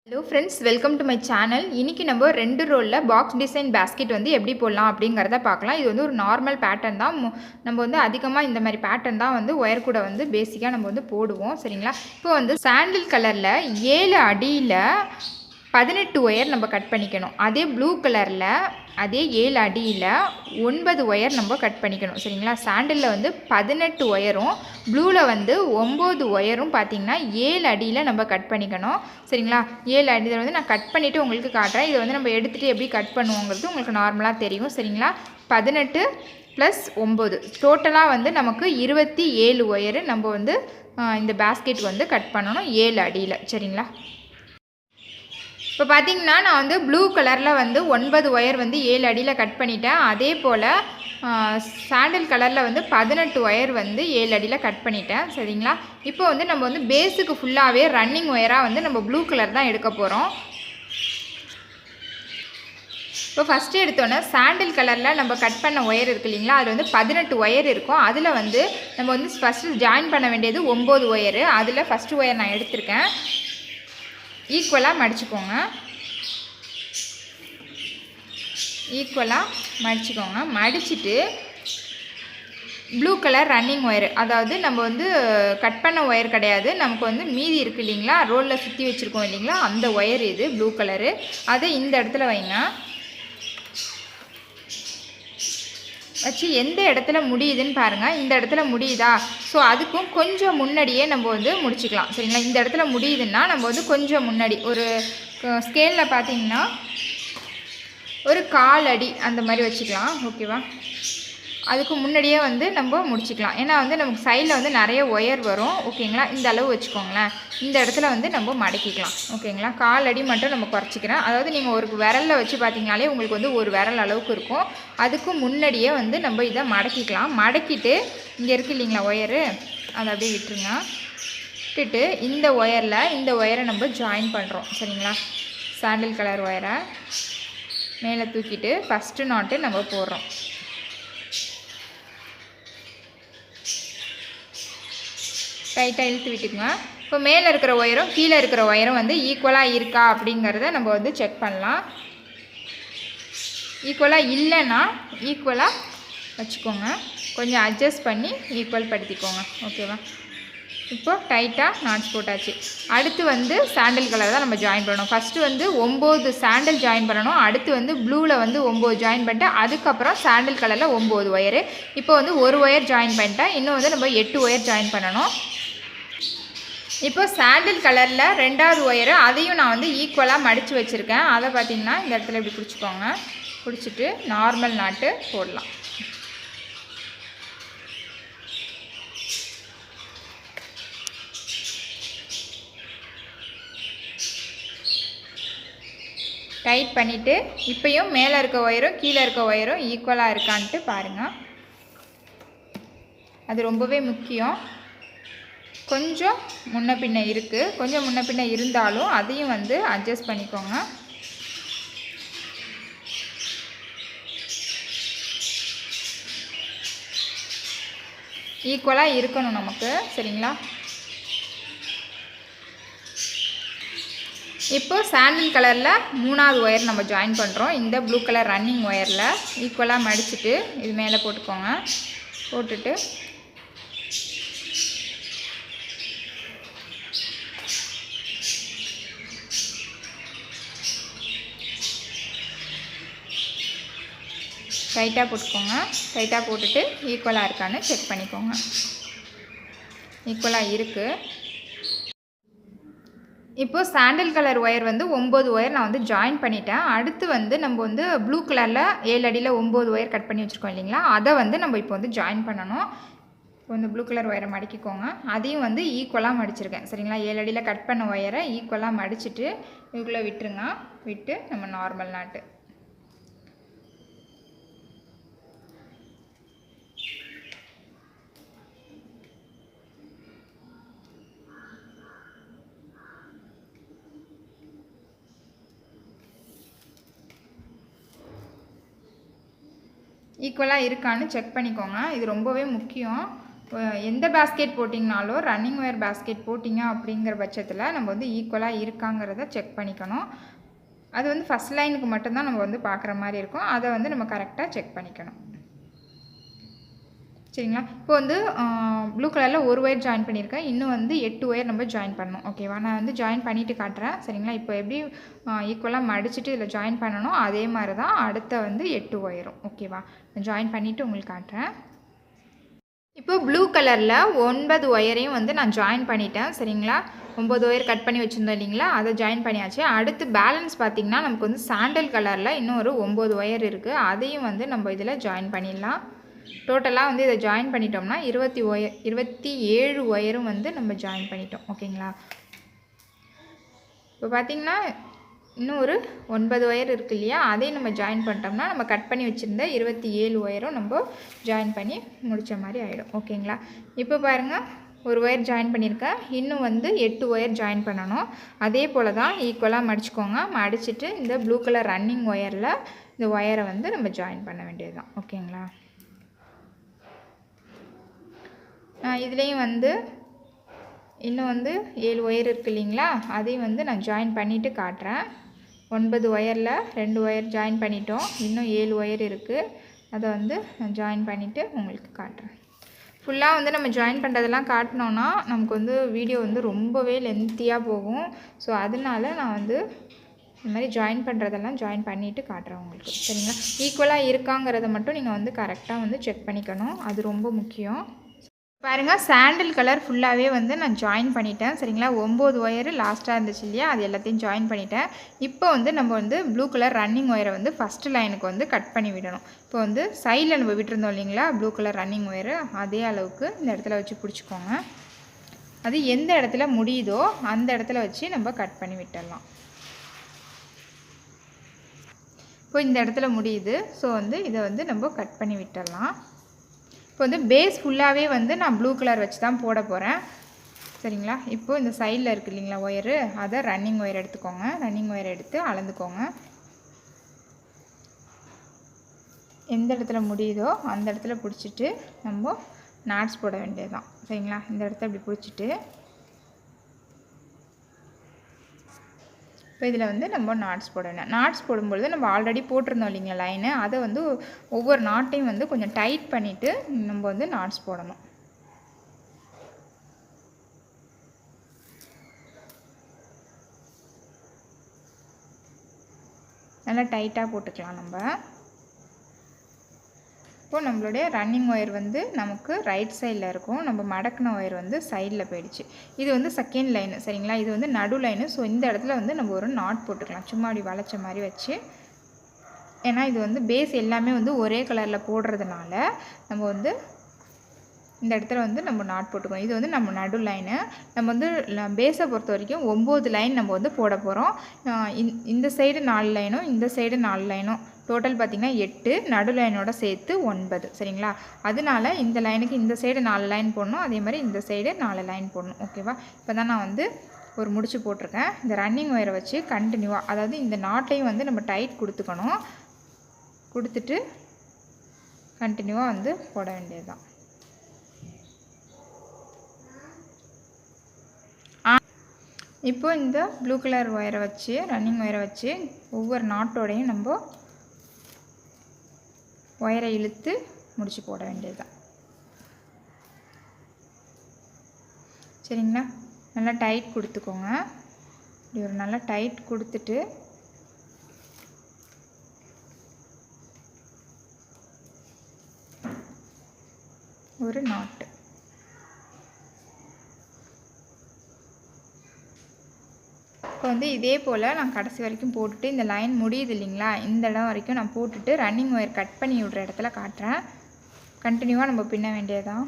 Hello friends, welcome to my channel. இன்றைக்கி நம்ம 2 ரோலில் பாக்ஸ் டிசைன் பேஸ்கெட் வந்து எப்படி போடலாம் அப்படிங்கிறத பார்க்கலாம். இது வந்து ஒரு நார்மல் பேட்டர்ன் தான். நம்ம வந்து அதிகமாக இந்த மாதிரி பேட்டர்ன் தான் வந்து ஒயர் கூட வந்து பேசிக்காக நம்ம வந்து போடுவோம். சரிங்களா? இப்போ வந்து சாண்டில் கலரில் 7 அடியில் 18 ஒயர் நம்ம கட் பண்ணிக்கணும். அதே ப்ளூ கலரில் அதே 7 அடியில் 9 ஒயர் நம்ம கட் பண்ணிக்கணும். சரிங்களா? சாண்டிலில் வந்து 18 ஒயரும் ப்ளூவில் வந்து 9 ஒயரும் பார்த்திங்கன்னா 7 அடியில் நம்ம கட் பண்ணிக்கணும். சரிங்களா? 7 அடியில் வந்து நான் கட் பண்ணிவிட்டு உங்களுக்கு காட்டுறேன். இதை வந்து நம்ம எடுத்துகிட்டு எப்படி கட் பண்ணுவோங்கிறது உங்களுக்கு நார்மலாக தெரியும். சரிங்களா? 18 + 9 டோட்டலாக வந்து நமக்கு 27 ஒயரு நம்ம வந்து இந்த பேஸ்கெட் வந்து கட் பண்ணணும் 7 அடியில். சரிங்களா? இப்போ பார்த்திங்கன்னா நான் வந்து ப்ளூ கலரில் வந்து 9 ஒயர் வந்து 7 அடியில் கட் பண்ணிட்டேன். அதே போல் சாண்டில் கலரில் வந்து 18 ஒயர் வந்து 7 அடியில் கட் பண்ணிட்டேன். சரிங்களா? இப்போ வந்து நம்ம வந்து பேஸுக்கு ஃபுல்லாகவே ரன்னிங் ஒயராக வந்து நம்ம ப்ளூ கலர் தான் எடுக்க போகிறோம். இப்போ ஃபஸ்ட்டு எடுத்தோன்னே சாண்டில் கலரில் நம்ம கட் பண்ண ஒயர் இருக்குது இல்லைங்களா, அது வந்து 18 ஒயர் இருக்கும். அதில் வந்து நம்ம வந்து ஃபஸ்ட்டு ஜாயின் பண்ண வேண்டியது 9 ஒயரு. அதில் ஃபஸ்ட்டு ஒயர் நான் எடுத்திருக்கேன். ஈக்குவலாக மடிச்சுக்கோங்க. மடிச்சுட்டு ப்ளூ கலர் ரன்னிங் ஒயர், அதாவது நம்ம வந்து கட் பண்ண ஒயர் கிடையாது, நமக்கு வந்து மீதி இருக்குது இல்லைங்களா, ரோலில் சுற்றி வச்சுருக்கோம் இல்லைங்களா, அந்த ஒயர் இது ப்ளூ கலரு. அதை இந்த இடத்துல வைங்க. வச்சு எந்த இடத்துல முடியுதுன்னு பாருங்கள். இந்த இடத்துல முடியுதா? ஸோ அதுக்கும் கொஞ்சம் முன்னாடியே நம்ம வந்து முடிச்சுக்கலாம். சரிங்களா? இந்த இடத்துல முடியுதுன்னா நம்ம வந்து கொஞ்சம் முன்னாடி ஒரு ஸ்கேலில் பார்த்திங்கன்னா ஒரு 1/4 அடி அந்த மாதிரி வச்சுக்கலாம். ஓகேவா? அதுக்கு முன்னாடியே வந்து நம்ம முடிச்சுக்கலாம். ஏன்னா வந்து நமக்கு சைடில் வந்து நிறைய ஒயர் வரும். ஓகேங்களா? இந்த அளவு வச்சுக்கோங்களேன். இந்த இடத்துல வந்து நம்ம மடக்கிக்கலாம். ஓகேங்களா? 1/4 அடி மட்டும் நம்ம குறைச்சிக்கிறேன். அதாவது நீங்கள் ஒரு விரலில் வச்சு பார்த்தீங்கனாலே உங்களுக்கு வந்து ஒரு விரல் அளவுக்கு இருக்கும். அதுக்கு முன்னாடியே வந்து நம்ம இதை மடக்கிக்கலாம். மடக்கிட்டு இங்கே இருக்குது இல்லைங்களா ஒயரு, அதை அப்படியே விட்டுருங்க. விட்டுட்டு இந்த ஒயரை நம்ம ஜாயின் பண்ணுறோம். சரிங்களா? சாண்டில் கலர் ஒயரை மேலே தூக்கிட்டு ஃபஸ்ட்டு நாட்டு நம்ம போடுறோம். டைட்டாக இழுத்து விட்டுக்குங்க. இப்போ மேலே இருக்கிற ஒயரும் கீழே இருக்கிற ஒயரும் வந்து ஈக்குவலாக இருக்கா அப்படிங்கிறத நம்ம வந்து செக் பண்ணலாம். ஈக்குவலாக இல்லைன்னா ஈக்குவலாக வச்சுக்கோங்க. கொஞ்சம் அட்ஜஸ்ட் பண்ணி ஈக்குவல் படுத்திக்கோங்க. ஓகேவா? இப்போ டைட்டாக நாட்ஸ் போட்டாச்சு. அடுத்து வந்து சாண்டில் கலர் தான் நம்ம ஜாயின் பண்ணணும். ஃபஸ்ட்டு வந்து 9 சாண்டில் ஜாயின் பண்ணணும். அடுத்து வந்து ப்ளூவில் வந்து 9 ஜாயின் பண்ணிட்டு அதுக்கப்புறம் சாண்டில் கலரில் 9 ஒயரு. இப்போ வந்து ஒரு ஒயர் ஜாயின் பண்ணிட்டேன். இன்னும் வந்து நம்ம 8 ஒயர் ஜாயின் பண்ணணும். இப்போ சாண்டில் கலரில் 2வது ஒயரு, அதையும் நான் வந்து ஈக்குவலாக மடித்து வச்சுருக்கேன். அதை பார்த்திங்கன்னா இந்த இடத்துல இப்படி பிடிச்சிக்கோங்க. பிடிச்சிட்டு நார்மல் நாட்டு போடலாம். டைட் பண்ணிவிட்டு இப்போயும் மேலே இருக்க ஒயரும் கீழே இருக்க ஒயரும் ஈக்குவலாக இருக்கான்ட்டு பாருங்கள். அது ரொம்பவே முக்கியம். கொஞ்சம் முன்ன பின்ன இருக்குது, கொஞ்சம் முன்ன பின்ன இருந்தாலும் அதையும் வந்து அட்ஜஸ்ட் பண்ணிக்கோங்க. ஈக்குவலாக இருக்கணும் நமக்கு. சரிங்களா? இப்போ சாண்டில் கலரில் 3வது ஒயர் நம்ம ஜாயின் பண்ணுறோம். இந்த ப்ளூ கலர் ரன்னிங் ஒயரில் ஈக்குவலாக மடிச்சுட்டு இது மேலே போட்டுக்கோங்க. போட்டுட்டு டைட்டாக போட்டுக்கோங்க. டைட்டாக போட்டுட்டு ஈக்குவலாக இருக்கான்னு செக் பண்ணிக்கோங்க. ஈக்குவலாக இருக்குது. இப்போது சாண்டில் கலர் ஒயர் வந்து 9 ஒயர் நான் வந்து ஜாயின் பண்ணிட்டேன். அடுத்து வந்து நம்ம வந்து ப்ளூ கலரில் 7 அடியில் 9 ஒயர் கட் பண்ணி வச்சுருக்கோம் இல்லைங்களா, அதை வந்து நம்ம இப்போ வந்து ஜாயின் பண்ணணும். இப்போ வந்து ப்ளூ கலர் ஒயரை மடிக்கிக்கோங்க. அதையும் வந்து ஈக்குவலாக மடிச்சிருக்கேன். சரிங்களா? 7 அடியில் கட் பண்ண ஒயரை ஈக்குவலாக மடிச்சுட்டு இதுக்குள்ளே விட்டுருங்க. விட்டு நம்ம நார்மல் நாட்டு ஈக்குவலாக இருக்கான்னு செக் பண்ணிக்கோங்க. இது ரொம்பவே முக்கியம். எந்த பேஸ்கெட் போட்டிங்கனாலும் ரன்னிங் ஒயர் பேஸ்கெட் போட்டிங்க அப்படிங்கிற பட்சத்தில் நம்ம வந்து ஈக்குவலாக இருக்காங்கிறத செக் பண்ணிக்கணும். அது வந்து ஃபஸ்ட் லைனுக்கு மட்டும்தான் நம்ம வந்து பார்க்குற மாதிரி இருக்கும். அதை வந்து நம்ம கரெக்டாக செக் பண்ணிக்கணும். சரிங்களா? இப்போ வந்து ப்ளூ கலரில் ஒரு ஒயர் ஜாயின் பண்ணியிருக்கேன். இன்னும் வந்து 8 ஒயர் நம்ம ஜாயின் பண்ணணும். ஓகேவா? நான் வந்து ஜாயின் பண்ணிவிட்டு காட்டுறேன். சரிங்களா? இப்போ எப்படி ஈக்குவலாக மடிச்சுட்டு இதில் ஜாயின் பண்ணணும் அதே மாதிரி தான் அடுத்த வந்து 8 ஒயரும். ஓகேவா? நான் ஜாயின் பண்ணிவிட்டு உங்களுக்கு காட்டுறேன். இப்போ ப்ளூ கலரில் 9 ஒயரையும் வந்து நான் ஜாயின் பண்ணிட்டேன். சரிங்களா? 9 ஒயர் கட் பண்ணி வச்சுருந்தோம் இல்லைங்களா? அதை ஜாயின் பண்ணியாச்சு. அடுத்து பேலன்ஸ் பார்த்திங்கன்னா நமக்கு வந்து சாண்டல் கலரில் இன்னும் ஒரு 9 ஒயர் இருக்குது. அதையும் வந்து நம்ம இதில் ஜாயின் பண்ணிடலாம். டோட்டலாக வந்து இதை ஜாயின் பண்ணிட்டோம்னா 27 ஒயரும் வந்து நம்ம ஜாயின் பண்ணிட்டோம். ஓகேங்களா? இப்போ பார்த்திங்கன்னா இன்னும் ஒரு 9 ஒயர் இருக்குது இல்லையா? அதையும் நம்ம ஜாயின் பண்ணிட்டோம்னா நம்ம கட் பண்ணி வச்சுருந்த 27 ஒயரும் நம்ம ஜாயின் பண்ணி முடித்த மாதிரி ஆகிடும். ஓகேங்களா? இப்போ பாருங்கள், ஒரு ஒயர் ஜாயின் பண்ணியிருக்கேன். இன்னும் வந்து 8 ஒயர் ஜாயின் பண்ணணும். அதே போல் தான் ஈக்குவலாக மடிச்சுக்கோங்க. மடிச்சுட்டு இந்த ப்ளூ கலர் ரன்னிங் ஒயரில் இந்த ஒயரை வந்து நம்ம ஜாயின் பண்ண வேண்டியது தான். ஓகேங்களா? இதுலேயும் வந்து இன்னும் வந்து 7 ஒயர் இருக்குது இல்லைங்களா? அதையும் வந்து நான் ஜாயின் பண்ணிவிட்டு காட்டுறேன். 9 ஒயரில் 2 ஒயர் ஜாயின் பண்ணிட்டோம். இன்னும் 7 ஒயர் இருக்குது. அதை வந்து நான் ஜாயின் பண்ணிவிட்டு உங்களுக்கு காட்டுறேன். ஃபுல்லாக வந்து நம்ம ஜாயின் பண்ணுறதெல்லாம் காட்டினோன்னா நமக்கு வந்து வீடியோ வந்து ரொம்பவே லென்த்தியாக போகும். ஸோ அதனால நான் வந்து இந்த மாதிரி ஜாயின் பண்ணுறதெல்லாம் ஜாயின் பண்ணிவிட்டு காட்டுறேன் உங்களுக்கு. சரிங்களா? ஈக்குவலாக இருக்காங்கிறத மட்டும் நீங்கள் வந்து கரெக்டாக வந்து செக் பண்ணிக்கணும். அது ரொம்ப முக்கியம். பாருங்கள், சாண்டில் கலர் ஃபுல்லாகவே வந்து நான் ஜாயின் பண்ணிட்டேன். சரிங்களா? 9 ஒயரு லாஸ்ட்டாக இருந்துச்சு இல்லையா? அது எல்லாத்தையும் ஜாயின் பண்ணிட்டேன். இப்போ வந்து நம்ம வந்து ப்ளூ கலர் ரன்னிங் ஒயரை வந்து ஃபஸ்ட்டு லைனுக்கு வந்து கட் பண்ணி விடணும். இப்போ வந்து சைடில் நம்ம விட்டுருந்தோம் இல்லைங்களா? ப்ளூ கலர் ரன்னிங் ஒயரு அதே அளவுக்கு இந்த இடத்துல வச்சு பிடிச்சிக்கோங்க. அது எந்த இடத்துல முடியுதோ அந்த இடத்துல வச்சு நம்ம கட் பண்ணி விட்டுடலாம். இப்போ இந்த இடத்துல முடியுது. ஸோ வந்து இதை வந்து நம்ம கட் பண்ணி விட்டுடலாம். இப்போ வந்து பேஸ் ஃபுல்லாகவே வந்து நான் ப்ளூ கலர் வச்சு தான் போட போகிறேன். சரிங்களா? இப்போது இந்த சைடில் இருக்குது இல்லைங்களா ஒயரு, அதை ரன்னிங் ஒயர் எடுத்துக்கோங்க. ரன்னிங் ஒயர் எடுத்து அளந்துக்கோங்க. எந்த இடத்துல முடியுதோ அந்த இடத்துல பிடிச்சிட்டு நம்ம நாட்ஸ் போட வேண்டியது தான். சரிங்களா? இந்த இடத்த இப்படி பிடிச்சிட்டு இப்போ இதில் வந்து நம்ம நாட்ஸ் போடணும். நாட்ஸ் போடும்பொழுது நம்ம ஆல்ரெடி போட்டிருந்தோம் இல்லைங்களா லைனு, அதை வந்து ஒவ்வொரு நாட்டையும் வந்து கொஞ்சம் டைட் பண்ணிவிட்டு நம்ம வந்து நாட்ஸ் போடணும். நல்லா டைட்டாக போட்டுக்கலாம் நம்ம. இப்போது நம்மளுடைய ரன்னிங் ஒயர் வந்து நமக்கு ரைட் சைடில் இருக்கும். நம்ம மடக்கின ஒயர் வந்து சைடில் போயிடுச்சு. இது வந்து செகண்ட் லைனு. சரிங்களா? இது வந்து நடு லைனு. ஸோ இந்த இடத்துல வந்து நம்ம ஒரு நாட் போட்டுக்கலாம். சும்மா அப்படி வளைச்ச மாதிரி வச்சு. ஏன்னா இது வந்து பேஸ் எல்லாமே வந்து ஒரே கலரில் போடுறதுனால நம்ம வந்து இந்த இடத்துல வந்து நம்ம நாட் போட்டுக்கணும். இது வந்து நம்ம நடு லைனு. நம்ம வந்து பேஸை பொறுத்த வரைக்கும் 9 லைன் நம்ம வந்து போட போகிறோம். இந்த சைடு 4 லைனும் இந்த சைடு 4 லைனும் டோட்டல் பார்த்திங்கன்னா 8, நடு லைனோட சேர்த்து 9. சரிங்களா? அதனால இந்த லைனுக்கு இந்த சைடு 4 லைன் போடணும். அதே மாதிரி இந்த சைடு 4 லைன் போடணும். ஓகேவா? இப்போ தான் நான் வந்து ஒரு முடிச்சு போட்டிருக்கேன். இந்த ரன்னிங் ஒயரை வச்சு கண்டினியூவாக, அதாவது இந்த நாட்டையும் வந்து நம்ம டைட் கொடுத்துக்கணும். கொடுத்துட்டு கண்டினியூவாக வந்து போட வேண்டியது தான். இப்போ இந்த ப்ளூ கலர் ஒயரை வச்சு ரன்னிங் ஒயரை வச்சு ஒவ்வொரு நாட்டோடையும் நம்ம ஒயரை இழுத்து முடிச்சு போட வேண்டியது தான். சரிங்களா? நல்லா டைட் கொடுத்துக்கோங்க. இப்படி ஒரு நல்லா டைட் கொடுத்துட்டு ஒரு நாட்டு. இப்போ வந்து இதே போல் நான் கடைசி வரைக்கும் போட்டுட்டு இந்த லைன் முடியுது இல்லைங்களா, இந்த இடம் வரைக்கும் நான் போட்டுட்டு ரன்னிங் ஒயர் கட் பண்ணி விடுற இடத்துல காட்டுறேன். கண்டினியூவாக நம்ம பின்ன வேண்டியதான்.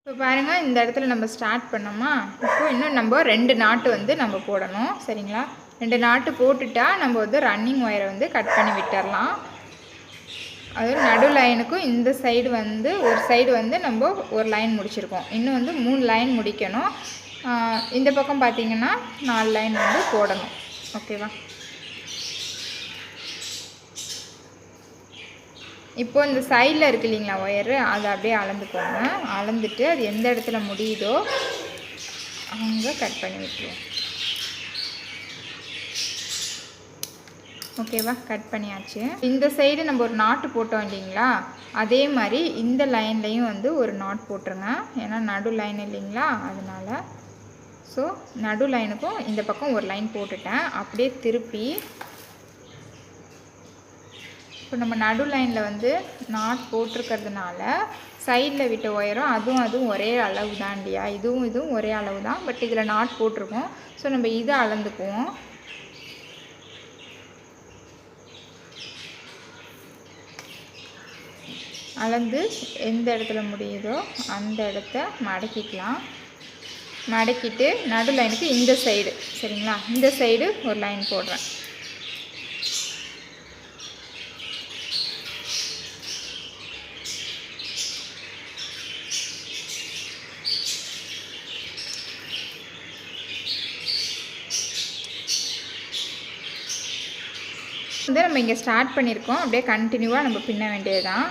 இப்போ பாருங்கள், இந்த இடத்துல நம்ம ஸ்டார்ட் பண்ணோமா, இப்போ இன்னும் நம்ம 2 நாட்டு வந்து நம்ம போடணும். சரிங்களா? 2 நாட்டு போட்டுட்டா நம்ம வந்து ரன்னிங் ஒயரை வந்து கட் பண்ணி விட்டுடலாம். அது நடு லைனுக்கும் இந்த சைடு வந்து ஒரு சைடு வந்து நம்ம ஒரு லைன் முடிச்சிருக்கோம். இன்னும் வந்து 3 லைன் முடிக்கணும். இந்த பக்கம் பார்த்திங்கன்னா 4 லைன் வந்து போடணும். ஓகேவா? இப்போ இந்த சைடில் இருக்கு இல்லைங்களா ஒயரு, அதை அப்படியே அளந்துக்கோங்க. அளந்துட்டு அது எந்த இடத்துல முடியுதோ அங்கே கட் பண்ணி விட்டுருவோம். ஓகேவா, கட் பண்ணியாச்சு. இந்த சைடு நம்ம ஒரு நாட்டு போட்டோம் இல்லைங்களா, அதே மாதிரி இந்த லைன்லேயும் வந்து ஒரு நாட் போட்டுருங்க. ஏன்னா நடு லைன் இல்லைங்களா, அதனால். ஸோ நடு லைனுக்கும் இந்த பக்கம் ஒரு லைன் போட்டுட்டேன். அப்படியே திருப்பி இப்போ நம்ம நடு லைனில் வந்து நாட் போட்டிருக்கிறதுனால சைடில் விட்ட ஒயரும் அதுவும் ஒரே அளவு தான் இல்லையா, இதுவும் ஒரே அளவு தான். பட் இதில் நாட் போட்டிருக்கோம். ஸோ நம்ம இதை அளந்துக்குவோம். அளந்து எந்த இடத்துல முடியுதோ அந்த இடத்த மடக்கிக்கலாம். மடக்கிட்டு நடு லைனுக்கு இந்த சைடு, சரிங்களா, இந்த சைடு ஒரு லைன் போடுறேன். வந்து நம்ம இங்கே ஸ்டார்ட் பண்ணியிருக்கோம், அப்படியே கண்டினியூவாக நம்ம பின்ன வேண்டியதுதான்.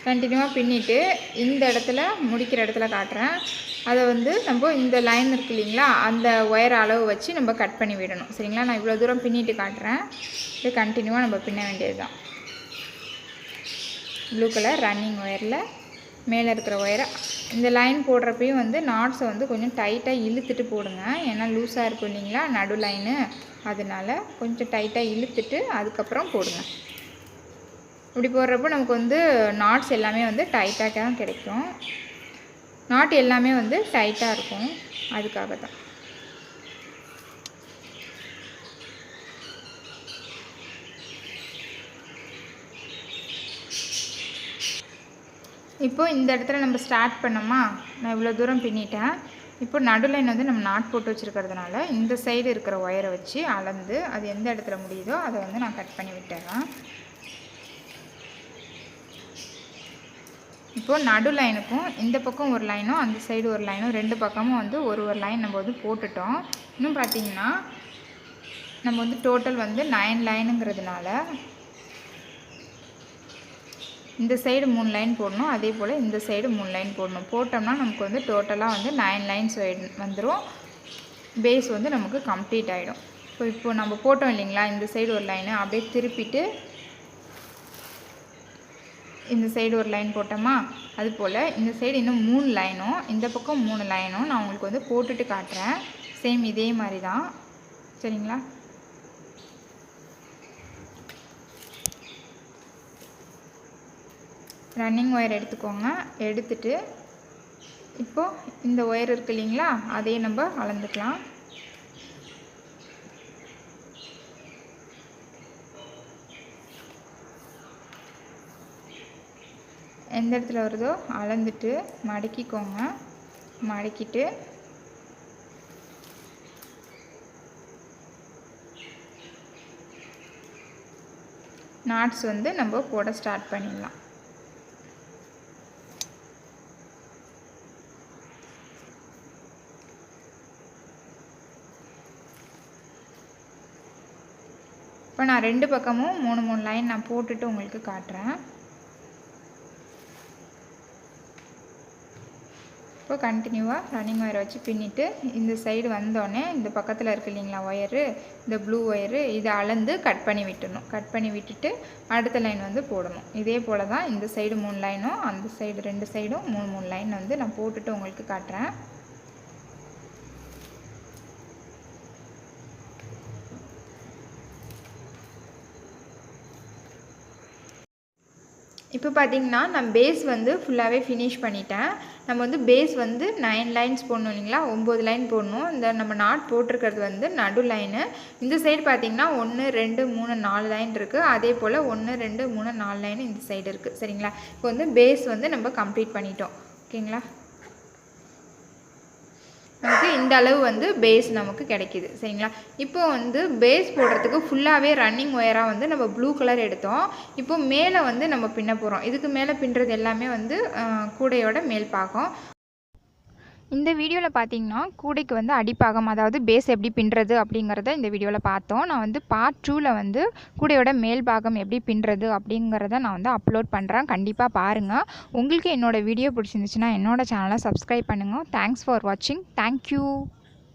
கண்டினியூவாக பின்னிட்டு இந்த இடத்துல முடிக்கிற இடத்துல காட்டுறேன். அதை வந்து நம்ம இந்த லைன் இருக்கு இல்லைங்களா, அந்த ஒயர் அளவு வச்சு நம்ம கட் பண்ணி விடணும். சரிங்களா, நான் இவ்வளோ தூரம் பின்னிட்டு காட்டுறேன். இது கண்டினியூவாக நம்ம பின்ன வேண்டியது தான். ப்ளூ கலர் ரன்னிங் ஒயரில் மேலே இருக்கிற ஒயரை இந்த லைன் போடுறப்பையும் வந்து நாட்ஸை வந்து கொஞ்சம் டைட்டாக இழுத்துட்டு போடுங்க. ஏன்னா லூஸாக இருக்கும் இல்லைங்களா நடு லைனு, அதனால் கொஞ்சம் டைட்டாக இழுத்துட்டு அதுக்கப்புறம் போடுங்க. இப்படி போடுறப்போ நமக்கு வந்து நாட்ஸ் எல்லாமே வந்து டைட்டாக தான் கிடைக்கும். நாட் எல்லாமே வந்து டைட்டாக இருக்கும், அதுக்காக தான். இப்போது இந்த இடத்துல நம்ம ஸ்டார்ட் பண்ணோமா, நான் இவ்வளோ தூரம் பின்னிட்டேன். இப்போ நடுலைன் வந்து நம்ம நாட் போட்டு வச்சுருக்கிறதுனால இந்த சைடு இருக்கிற ஒயரை வச்சு அளந்து அது எந்த இடத்துல முடியுதோ அதை வந்து நான் கட் பண்ணி விட்டுறேன். இப்போது நடு லைனுக்கும் இந்த பக்கம் ஒரு லைனும் அந்த சைடு ஒரு லைனும் ரெண்டு பக்கமும் வந்து ஒரு லைன் நம்ம வந்து போட்டுட்டோம். இன்னும் பார்த்திங்கன்னா நம்ம வந்து டோட்டல் வந்து 9 லைனுங்கிறதுனால இந்த சைடு 3 லைன் போடணும், அதே போல் இந்த சைடு 3 லைன் போடணும். போட்டோம்னா நமக்கு வந்து டோட்டலாக வந்து 9 லைன்ஸ் வந்துடும். பேஸ் வந்து நமக்கு கம்ப்ளீட் ஆகிடும். இப்போ நம்ம போட்டோம் இல்லைங்களா, இந்த சைடு ஒரு லைனு அப்படியே திருப்பிட்டு இந்த சைடு ஒரு லைன் போட்டோமா, அதுபோல் இந்த சைடு இன்னும் 3 லைனும் இந்த பக்கம் 3 லைனும் நான் உங்களுக்கு வந்து போட்டுட்டு காட்டுறேன். சேம் இதே மாதிரி தான், சரிங்களா. ரன்னிங் ஒயர் எடுத்துக்கோங்க. எடுத்துட்டு இப்போது இந்த ஒயர் இருக்குது இல்லைங்களா, அதையே நம்ம அளந்துக்கலாம். எந்த இடத்துல வருதோ அளந்துட்டு மடக்கிக்கோங்க. மடக்கிட்டு நாட்ஸ் வந்து நம்ம போட ஸ்டார்ட் பண்ணிடலாம். இப்போ நான் ரெண்டு பக்கமும் 3 லைன் நான் போட்டுட்டு உங்களுக்கு காட்டுறேன். இப்போ கண்டினியூவாக ரன்னிங் ஒயரை வச்சு பின்னிட்டு இந்த சைடு வந்தோடனே இந்த பக்கத்தில் இருக்கு இல்லைங்களா ஒயரு, இந்த ப்ளூ ஒயரு, இதை அளந்து கட் பண்ணி விட்டுடணும். கட் பண்ணி விட்டுட்டு அடுத்த லைன் வந்து போடணும். இதே போல் தான் இந்த சைடு 3 லைனும் அந்த சைடு 2 சைடும் 3 லைன் வந்து நான் போட்டுட்டு உங்களுக்கு காட்டுறேன். இப்போ பார்த்திங்கன்னா நான் பேஸ் வந்து ஃபுல்லாகவே ஃபினிஷ் பண்ணிட்டேன். நம்ம வந்து பேஸ் வந்து 9 லைன்ஸ் போடணும் இல்லைங்களா, 9 லைன் போடணும். இந்த நம்ம நாட் போட்டிருக்கிறது வந்து நடு லைனு. இந்த சைடு பார்த்திங்கன்னா 1 2 3 4 லைன் இருக்குது. அதே போல் 1 2 3 4 லைன் இந்த சைடு இருக்குது, சரிங்களா. இப்போ வந்து பேஸ் வந்து நம்ம கம்ப்ளீட் பண்ணிட்டோம், ஓகேங்களா. நமக்கு இந்த அளவு வந்து பேஸ் நமக்கு கிடைக்கிது, சரிங்களா. இப்போ வந்து பேஸ் போடுறதுக்கு ஃபுல்லாகவே ரன்னிங் ஒயராக வந்து நம்ம ப்ளூ கலர் எடுத்தோம். இப்போ மேலே வந்து நம்ம பின்ன போகிறோம். இதுக்கு மேலே பின்னுறது எல்லாமே வந்து கூடையோட மேல் பாகம். இந்த வீடியோவில் பார்த்தீங்கன்னா கூடைக்கு வந்து அடிப்பாகம் அதாவது பேஸ் எப்படி பின்னுறது அப்படிங்கிறத இந்த வீடியோவில் பார்த்தோம். நான் வந்து பார்ட் 2ல் வந்து கூடையோட மேல் பாகம் எப்படி பின்னுறது அப்படிங்கிறத நான் வந்து அப்லோட் பண்ணுறேன். கண்டிப்பாக பாருங்கள். உங்களுக்கு என்னோடய வீடியோ பிடிச்சிருந்துச்சுன்னா என்னோடய சேனலை சப்ஸ்கிரைப் பண்ணுங்கள். தேங்க்ஸ் ஃபார் வாட்சிங். தேங்க்யூ.